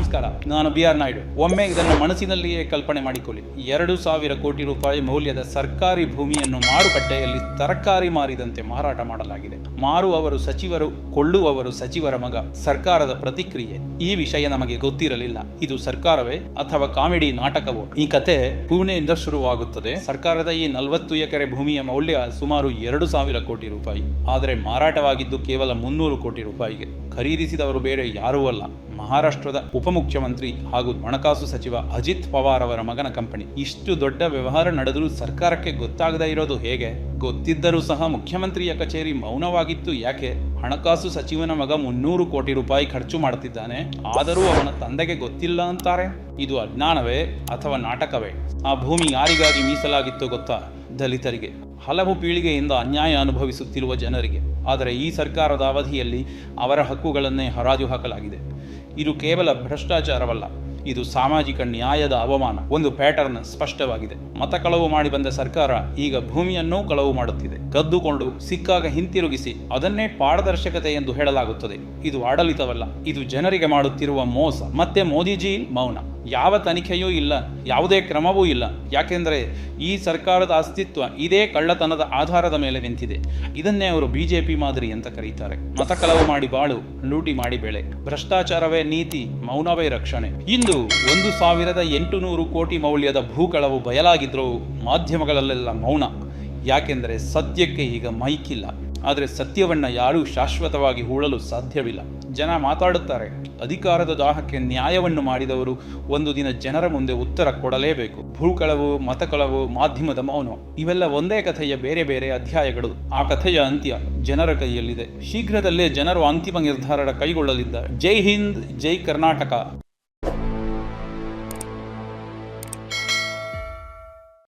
ನಮಸ್ಕಾರ, ನಾನು BR ನಾಯ್ಡು. ಒಮ್ಮೆ ಇದನ್ನು ಮನಸ್ಸಿನಲ್ಲಿಯೇ ಕಲ್ಪನೆ ಮಾಡಿಕೊಳ್ಳಿ. 2,000 ಕೋಟಿ ರೂಪಾಯಿ ಮೌಲ್ಯದ ಸರ್ಕಾರಿ ಭೂಮಿಯನ್ನು ಮಾರುಕಟ್ಟೆಯಲ್ಲಿ ತರಕಾರಿ ಮಾರಿದಂತೆ ಮಾರಾಟ ಮಾಡಲಾಗಿದೆ. ಮಾರುವವರು ಸಚಿವರು, ಕೊಳ್ಳುವವರು ಸಚಿವರ ಮಗ. ಸರ್ಕಾರದ ಪ್ರತಿಕ್ರಿಯೆ: ಈ ವಿಷಯ ನಮಗೆ ಗೊತ್ತಿರಲಿಲ್ಲ. ಇದು ಸರ್ಕಾರವೇ ಅಥವಾ ಕಾಮಿಡಿ ನಾಟಕವೋ? ಈ ಕತೆ ಪುಣೆಯಿಂದ ಶುರುವಾಗುತ್ತದೆ. ಸರ್ಕಾರದ ಈ 40 ಎಕರೆ ಭೂಮಿಯ ಮೌಲ್ಯ ಸುಮಾರು 2,000 ಕೋಟಿ ರೂಪಾಯಿ. ಆದರೆ ಮಾರಾಟವಾಗಿದ್ದು ಕೇವಲ 300 ಕೋಟಿ ರೂಪಾಯಿಗೆ. ಖರೀದಿಸಿದವರು ಬೇರೆ ಯಾರೂ ಅಲ್ಲ, ಮಹಾರಾಷ್ಟ್ರದ ಉಪಮುಖ್ಯಮಂತ್ರಿ ಹಾಗೂ ಹಣಕಾಸು ಸಚಿವ ಅಜಿತ್ ಪವಾರ್ ಅವರ ಮಗನ ಕಂಪನಿ. ಇಷ್ಟು ದೊಡ್ಡ ವ್ಯವಹಾರ ನಡೆದರೂ ಸರ್ಕಾರಕ್ಕೆ ಗೊತ್ತಾಗದೇ ಇರೋದು ಹೇಗೆ? ಗೊತ್ತಿದ್ದರೂ ಸಹ ಮುಖ್ಯಮಂತ್ರಿಯ ಕಚೇರಿ ಮೌನವಾಗಿತ್ತು ಯಾಕೆ? ಹಣಕಾಸು ಸಚಿವನ ಮಗ 300 ಕೋಟಿ ರೂಪಾಯಿ ಖರ್ಚು ಮಾಡುತ್ತಿದ್ದಾನೆ, ಆದರೂ ಅವನ ತಂದೆಗೆ ಗೊತ್ತಿಲ್ಲ ಅಂತಾರೆ. ಇದು ಅಜ್ಞಾನವೇ ಅಥವಾ ನಾಟಕವೇ? ಆ ಭೂಮಿ ಯಾರಿಗಾಗಿ ಮೀಸಲಾಗಿತ್ತು ಗೊತ್ತಾ? ದಲಿತರಿಗೆ, ಹಲವು ಪೀಳಿಗೆಯಿಂದ ಅನ್ಯಾಯ ಅನುಭವಿಸುತ್ತಿರುವ ಜನರಿಗೆ. ಆದರೆ ಈ ಸರ್ಕಾರದ ಅವಧಿಯಲ್ಲಿ ಅವರ ಹಕ್ಕುಗಳನ್ನೇ ಹರಾಜು ಹಾಕಲಾಗಿದೆ. ಇದು ಕೇವಲ ಭ್ರಷ್ಟಾಚಾರವಲ್ಲ, ಇದು ಸಾಮಾಜಿಕ ನ್ಯಾಯದ ಅವಮಾನ. ಒಂದು ಪ್ಯಾಟರ್ನ್ ಸ್ಪಷ್ಟವಾಗಿದೆ. ಮತ ಕಳವು ಮಾಡಿ ಬಂದ ಸರ್ಕಾರ ಈಗ ಭೂಮಿಯನ್ನೂ ಕಳವು ಮಾಡುತ್ತಿದೆ. ಕದ್ದುಕೊಂಡು ಸಿಕ್ಕಾಗ ಹಿಂತಿರುಗಿಸಿ ಅದನ್ನೇ ಪಾರದರ್ಶಕತೆ ಎಂದು ಹೇಳಲಾಗುತ್ತದೆ. ಇದು ಆಡಳಿತವಲ್ಲ, ಇದು ಜನರಿಗೆ ಮಾಡುತ್ತಿರುವ ಮೋಸ. ಮತ್ತೆ ಮೋದಿಜಿ ಮೌನ. ಯಾವ ತನಿಖೆಯೂ ಇಲ್ಲ, ಯಾವುದೇ ಕ್ರಮವೂ ಇಲ್ಲ. ಯಾಕೆಂದರೆ ಈ ಸರ್ಕಾರದ ಅಸ್ತಿತ್ವ ಇದೇ ಕಳ್ಳತನದ ಆಧಾರದ ಮೇಲೆ ನಿಂತಿದೆ. ಇದನ್ನೇ ಅವರು BJP ಮಾದರಿ ಅಂತ ಕರೀತಾರೆ. ಮತ ಕಳವು ಮಾಡಿ ಬಾಳು, ಲೂಟಿ ಮಾಡಿ ಬೆಳೆ. ಭ್ರಷ್ಟಾಚಾರವೇ ನೀತಿ, ಮೌನವೇ ರಕ್ಷಣೆ. ಇಂದು 1,800 ಕೋಟಿ ಮೌಲ್ಯದ ಭೂಕಳವು ಬಯಲಾಗಿದ್ದರೂ ಮಾಧ್ಯಮಗಳಲ್ಲೆಲ್ಲ ಮೌನ. ಯಾಕೆಂದರೆ ಸತ್ಯಕ್ಕೆ ಈಗ ಮೈಕಿಲ್ಲ. ಆದರೆ ಸತ್ಯವನ್ನ ಯಾರೂ ಶಾಶ್ವತವಾಗಿ ಹೂಳಲು ಸಾಧ್ಯವಿಲ್ಲ. ಜನ ಮಾತಾಡುತ್ತಾರೆ. ಅಧಿಕಾರದ ದಾಹಕ್ಕೆ ನ್ಯಾಯವನ್ನು ಮಾಡಿದವರು ಒಂದು ದಿನ ಜನರ ಮುಂದೆ ಉತ್ತರ ಕೊಡಲೇಬೇಕು. ಭೂಕಳವು, ಮತಕಳವು, ಮಾಧ್ಯಮದ ಮೌನ ಇವೆಲ್ಲ ಒಂದೇ ಕಥೆಯ ಬೇರೆ ಬೇರೆ ಅಧ್ಯಾಯಗಳು. ಆ ಕಥೆಯ ಅಂತ್ಯ ಜನರ ಕೈಯಲ್ಲಿದೆ. ಶೀಘ್ರದಲ್ಲೇ ಜನರು ಅಂತಿಮ ನಿರ್ಧಾರ ಕೈಗೊಳ್ಳಲಿದ್ದಾರೆ. ಜೈ ಹಿಂದ್, ಜೈ ಕರ್ನಾಟಕ.